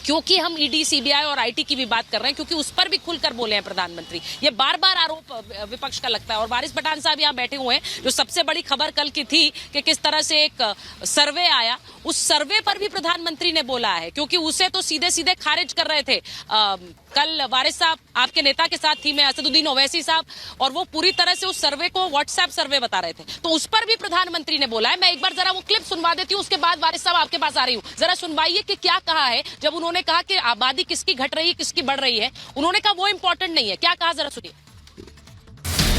क्योंकि हम ED, CBI और आईटी की भी बात कर रहे हैं, क्योंकि उस पर भी खुलकर बोले हैं प्रधानमंत्री। ये बार बार आरोप विपक्ष का लगता है। और वारिस पठान साहब यहाँ बैठे हुए हैं। जो सबसे बड़ी खबर कल की थी कि किस तरह से एक सर्वे आया, उस सर्वे पर भी प्रधानमंत्री ने बोला है, क्योंकि उसे तो सीधे सीधे खारिज कर रहे थे। कल वारिस साहब आपके नेता के साथ थी, मैं असदुद्दीन ओवैसी साहब, और वो पूरी तरह से उस सर्वे को व्हाट्सएप सर्वे बता रहे थे। तो उस पर भी प्रधानमंत्री ने बोला है। मैं एक बार जरा वो क्लिप सुनवा देती हूँ, उसके बाद वारिस साहब आपके पास आ रही हूँ। जरा सुनवाइए कि क्या कहा है जब उन्होंने कहा कि आबादी किसकी घट रही है, किसकी बढ़ रही है। उन्होंने कहा वो इंपॉर्टेंट नहीं है। क्या कहा, जरा सुनिए।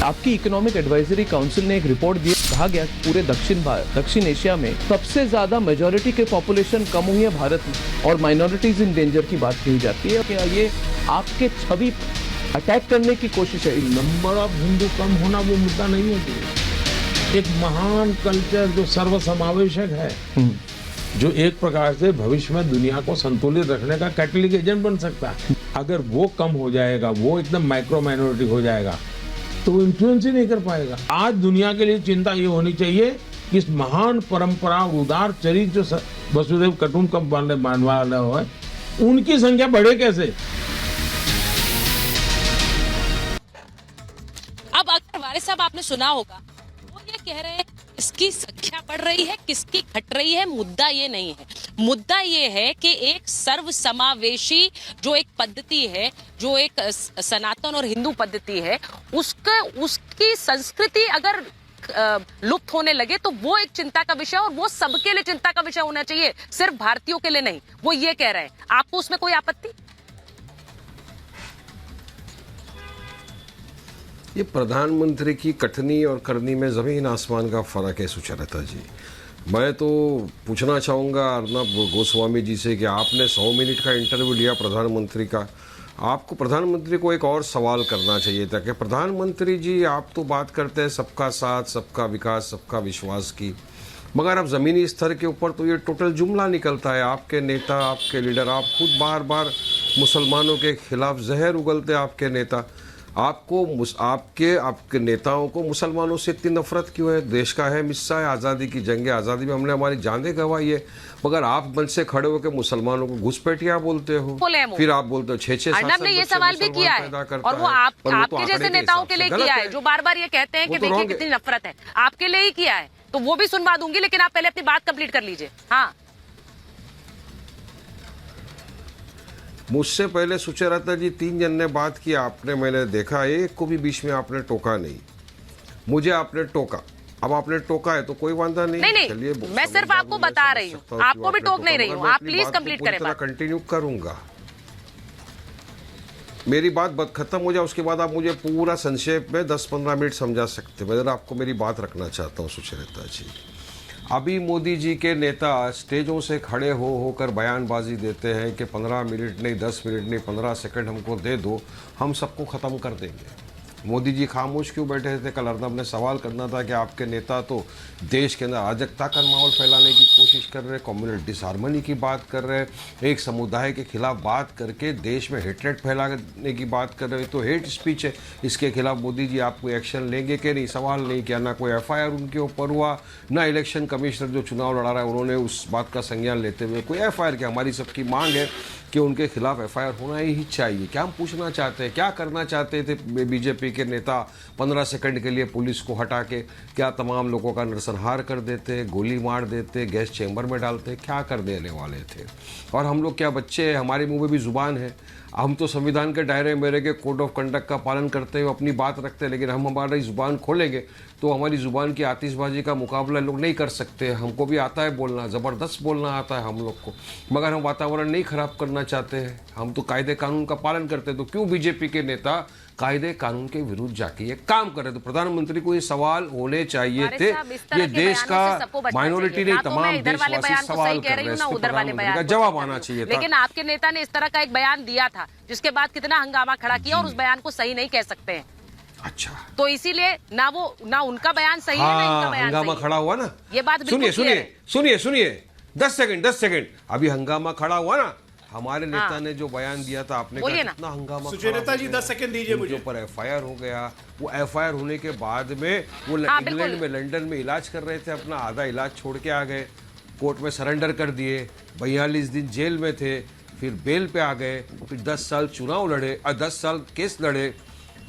आपकी इकोनॉमिक एडवाइजरी काउंसिल ने एक रिपोर्ट दी, कहा गया पूरे दक्षिण एशिया में सबसे ज्यादा मेजॉरिटी के पॉपुलेशन कम हुई है भारत में, और माइनॉरिटीज इन डेंजर की बात कही जाती है। क्या ये आपके छवि अटैक करने की कोशिश है? नंबर ऑफ हिंदू कम होना वो मुद्दा नहीं है। एक महान कल्चर जो सर्वसमावेशक है, जो एक प्रकार से भविष्य में दुनिया को संतुलित रखने का कैटलिक एजेंट बन सकता है, अगर वो कम हो जाएगा, वो एकदम माइक्रो माइनॉरिटी हो जाएगा, तो वो इन्फ्लुएंस ही नहीं कर पाएगा। आज दुनिया के लिए चिंता ये होनी चाहिए कि इस महान परंपरा और उदार चरित्र जो वसुदेव कुटुंबकम मानने वाला है, उनकी संख्या बढ़े कैसे? अब अगर वारिस साहब आपने सुना होगा, वो ये कह रहे हैं किसकी संख्या बढ़ रही है, किसकी घट रही है, मुद्दा ये नहीं है। मुद्दा ये है कि एक सर्वसमावेशी जो एक पद्धति है, जो एक सनातन और हिंदू पद्धति है, उसकी संस्कृति अगर लुप्त होने लगे तो वो एक चिंता का विषय, और वो सबके लिए चिंता का विषय होना चाहिए, सिर्फ भारतीयों के लिए नहीं। वो ये कह रहे हैं। आपको उसमें कोई आपत्ति? ये प्रधानमंत्री की कथनी और करनी में ज़मीन आसमान का फ़र्क है सुचरिता जी। मैं तो पूछना चाहूँगा अर्नब गोस्वामी जी से कि आपने 100 मिनट का इंटरव्यू लिया प्रधानमंत्री का, आपको प्रधानमंत्री को एक और सवाल करना चाहिए था कि प्रधानमंत्री जी, आप तो बात करते हैं सबका साथ, सबका विकास, सबका विश्वास की, मगर अब ज़मीनी स्तर के ऊपर तो ये टोटल जुमला निकलता है। आपके नेता, आपके लीडर, आप खुद बार बार मुसलमानों के खिलाफ जहर उगलते आपके नेता। आपके नेताओं को मुसलमानों से इतनी नफरत क्यों है? देश का है हिस्सा है, आज़ादी की जंग, आज़ादी में हमने हमारी जानें गंवाई है, मगर आप मंच से खड़े होकर मुसलमानों को घुसपैठिया बोलते हो, फिर आप बोलते हो 6-6 अर्नब ने ये सवाल भी किया है, और वो आपके जैसे नेताओं के लिए किया है, जो बार बार ये कहते हैं कि देखिए कितनी नफरत है, आपके लिए ही किया है। तो वो भी सुनवा दूंगी, लेकिन आप पहले अपनी बात कंप्लीट कर लीजिए। हाँ, मुझसे पहले सुचरिता जी 3 जन ने बात की, आपने, मैंने देखा, एक को भी बीच में आपने टोका नहीं। मुझे आपने टोका, अब आपने टोका है तो कोई वांदा नहीं। नहीं, चलिए, मैं सिर्फ आपको बता रही हूँ, आपको भी टोक नहीं रही हूँ। आप प्लीज कंप्लीट करें बात। कंटिन्यू करूंगा, मेरी बात खत्म हो जाए, उसके बाद आप मुझे पूरा संक्षेप में 10-15 मिनट समझा सकते। मैं आपको मेरी बात रखना चाहता हूँ सुचरिता जी। अभी मोदी जी के नेता स्टेजों से खड़े होकर बयानबाजी देते हैं कि 15 मिनट नहीं, 10 मिनट नहीं, 15 सेकंड हमको दे दो, हम सबको ख़त्म कर देंगे। मोदी जी खामोश क्यों बैठे थे? कल अर्नब ने सवाल करना था कि आपके नेता तो देश के अंदर अराजकता का माहौल फैलाने की कोशिश कर रहे, कम्युनल डिसहार्मनी की बात कर रहे, एक समुदाय के खिलाफ बात करके देश में हेट्रेट फैलाने की बात कर रहे। तो हेट स्पीच है, इसके खिलाफ मोदी जी आप कोई एक्शन लेंगे कि नहीं? सवाल नहीं किया, ना कोई FIR उनके ऊपर हुआ, ना इलेक्शन कमिश्नर जो चुनाव लड़ा रहा है उन्होंने उस बात का संज्ञान लेते हुए कोई FIR की। हमारी सबकी मांग है कि उनके खिलाफ FIR होना ही चाहिए। क्या हम पूछना चाहते हैं, क्या करना चाहते थे बीजेपी के नेता? 15 सेकंड के लिए पुलिस को हटा के क्या तमाम लोगों का नरसंहार कर देते, गोली मार देते, गैस चैम्बर में डालते? क्या कर देने वाले थे? और हम लोग क्या बच्चे हैं? हमारे मुंह में भी जुबान है। हम तो संविधान के दायरे मेरे के कोड ऑफ कंडक्ट का पालन करते हुए अपनी बात रखते हैं, लेकिन हम हमारी जुबान खोलेंगे तो हमारी जुबान की आतिशबाजी का मुकाबला लोग नहीं कर सकते। हमको भी आता है बोलना, ज़बरदस्त बोलना आता है हम लोग को, मगर हम वातावरण नहीं खराब करना चाहते हैं। हम तो कायदे कानून का पालन करते हैं। तो क्यों बीजेपी के नेता कायदे कानून के विरुद्ध जाके ये काम कर रहे? तो प्रधानमंत्री को ये सवाल होने चाहिए थे। ये देश का माइनॉरिटी नहीं, तमाम देशवासी सवाल कर रहे हैं, प्रधानमंत्री का जवाब आना चाहिए था। लेकिन आपके नेता ने इस तरह का एक बयान दिया था, जिसके बाद कितना हंगामा खड़ा किया, और उस बयान को सही नहीं कह सकते हैं। अच्छा, तो इसीलिए ना उनका बयान सही है, ना इनका बयान हंगामा खड़ा हुआ ना। ये बात बिल्कुल सुनिए 10 सेकंड अभी हंगामा खड़ा हुआ ना। हमारे नेता ने जो बयान दिया था, आपने कहा कितना हंगामा। सुचरिता जी 10 सेकंड दीजिए मुझे। पर FIR हो गया। वो FIR होने के बाद में वो इंग्लैंड में, लंदन में इलाज कर रहे थे, अपना आधा इलाज छोड़ के आ गए, कोर्ट में सरेंडर कर दिए, 42 दिन जेल में थे, फिर बेल पे आ गए, फिर 10 साल चुनाव लड़े, 10 साल केस लड़े,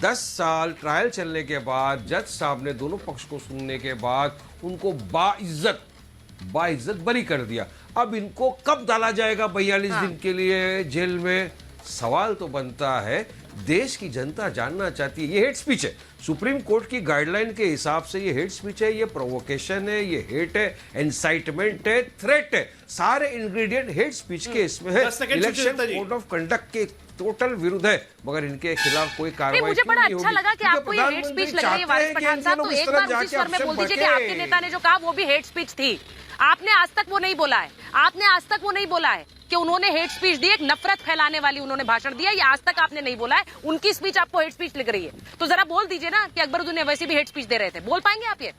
10 साल ट्रायल चलने के बाद जज साहब ने दोनों पक्ष को सुनने के बाद उनको बाइज्जत बरी कर दिया। अब इनको कब डाला जाएगा 42 दिन के लिए जेल में? सवाल तो बनता है, देश की जनता जानना चाहती है। ये हेट स्पीच है, सुप्रीम कोर्ट की गाइडलाइन के हिसाब से ये हेट स्पीच है, ये प्रोवोकेशन है, ये हेट है, इंसाइटमेंट है, थ्रेट है, सारे इंग्रेडिएंट हेट स्पीच के इसमें है। 10 second election Sucheta ji. Code of conduct के टोटल विरुद्ध है, मगर इनके खिलाफ कोई कार्रवाई मुझे क्यों बड़ा नहीं अच्छा होगी? लगा कि क्योंकि आपको ये हेट स्पीच लग रही है वारिस पठान साहब, तो एक बार उसी स्वर में बोल दीजिए कि आपके नेता ने जो कहा वो भी हेट स्पीच थी। आपने आज तक वो नहीं बोला है, आपने आज तक वो नहीं बोला है कि उन्होंने हेट स्पीच दी, एक नफरत फैलाने वाली उन्होंने भाषण दिया, ये आज तक आपने नहीं बोला है। उनकी स्पीच आपको हेट स्पीच लग रही है, तो जरा बोल दीजिए ना कि अकबरुद्दीन वैसे भी हेट स्पीच दे रहे थे। बोल पाएंगे आप ये?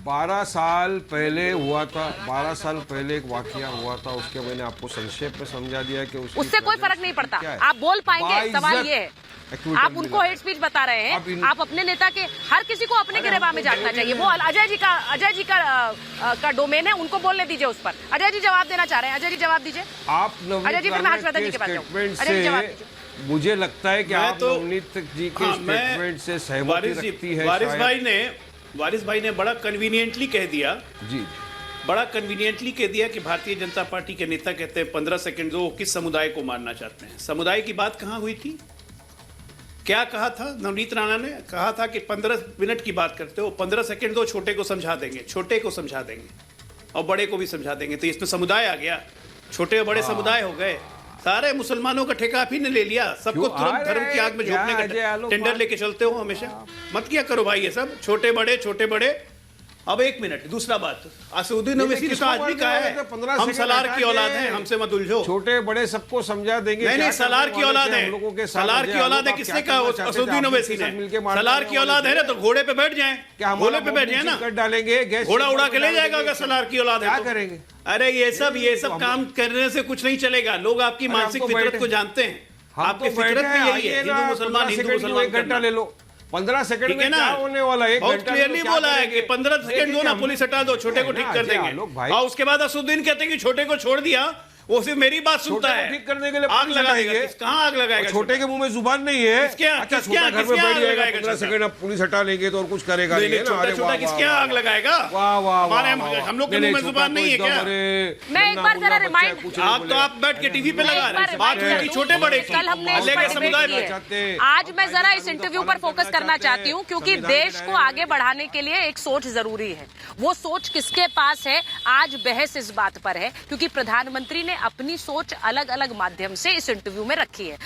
12 साल पहले हुआ था, 12 साल पहले एक वाकया हुआ था, उसके मैंने आपको संक्षेप में समझा दिया कि उससे कोई फर्क नहीं पड़ता, आप बोल पाएंगे। सवाल ये है, आप उनको हेट स्पीच बता रहे हैं, आप अपने नेता के, हर किसी को अपने गिरेबान में झांकना चाहिए। वो अजय जी का डोमेन है, उनको बोलने दीजिए उस पर। अजय जी जवाब देना चाह रहे हैं, अजय जी जवाब दीजिए। आप अजय जी, फिर मैं हर्षवर्धन जी के पास जाऊं। अजय जी जवाब दीजिए। मुझे लगता है कि आप तो- नवनीत जी के स्टेटमेंट से सहमति रखती है। वारिस भाई ने बड़ा कन्वीनियंटली कह दिया, जी, बड़ा कन्वीनियंटली कह दिया कि भारतीय जनता पार्टी के नेता कहते हैं 15 सेकंड दो, किस समुदाय को मारना चाहते हैं। समुदाय की बात कहां हुई थी? क्या कहा था नवनीत राणा ने? कहा था कि 15 मिनट की बात करते हो, 15 सेकंड दो, छोटे को समझा देंगे, छोटे को समझा देंगे और बड़े को भी समझा देंगे। तो इसमें समुदाय आ गया, छोटे और बड़े समुदाय हो गए। सारे मुसलमानों का ठेका आप ही ने ले लिया, सबको तुरंत धर्म की आग में झोंकने का टेंडर लेके चलते हो हमेशा। मत किया करो भाई ये सब, छोटे बड़े। अब एक मिनट, दूसरा बात, असदुद्दीन ओवैसी ने तो आज भी कहा है, हम सलार की औलाद हैं, हमसे मत उलझो। छोटे बड़े सबको समझा देंगे। नहीं, सलार की औलाद है, सलार की औलाद है। किसने कहा? असदुद्दीन ओवैसी ने। सलार की औलाद है ना, तो घोड़े पे बैठ जाए, घोड़े पे बैठ जाए ना, डालेंगे, घोड़ा उड़ा के ले जाएगा अगर सलार की औलाद है। क्या करेंगे? अरे ये सब काम करने से कुछ नहीं चलेगा। लोग आपकी मानसिक फितरत को जानते हैं, आपकी फितरत भी यही है, हिंदू मुसलमान घंटा ले लो, 15 सेकंड ठीक है में ना? क्या होने वाला है? बहुत क्लियरली बोला है कि 15 सेकंड दो ना, पुलिस हटा दो, छोटे को ठीक कर देंगे। और उसके बाद असदुद्दीन कहते हैं कि छोटे को छोड़ दिया, वो सिर्फ मेरी बात सुनता है। ठीक करने के लिए आग लगाएगा, कहाँ आग लगाएगा? छोटे के मुंह में जुबान नहीं है। अच्छा, छोटा घर में बैठ जाएगा, 15 सेकंड अब पुलिस हटा लेंगे तो और कुछ करेगा नहीं, छोटा किसके यहाँ आग लगाएगा? हमारे हम लोग के मुंह में जुबान नहीं है क्या? मैं एक बार जरा रिमाइंड, आप तो आप बैठ के टीवी पे लगा रहे हैं, बात हुई थी छोटे बड़े की, कल हमने इस पर डिबेट की है। आज मैं जरा इस इंटरव्यू पर फोकस करना चाहती हूँ, क्योंकि देश को आगे बढ़ाने के लिए एक सोच जरूरी है। वो सोच किसके पास है, आज बहस इस बात पर है, क्योंकि प्रधानमंत्री ने अपनी सोच अलग अलग माध्यम से इस इंटरव्यू में रखी है।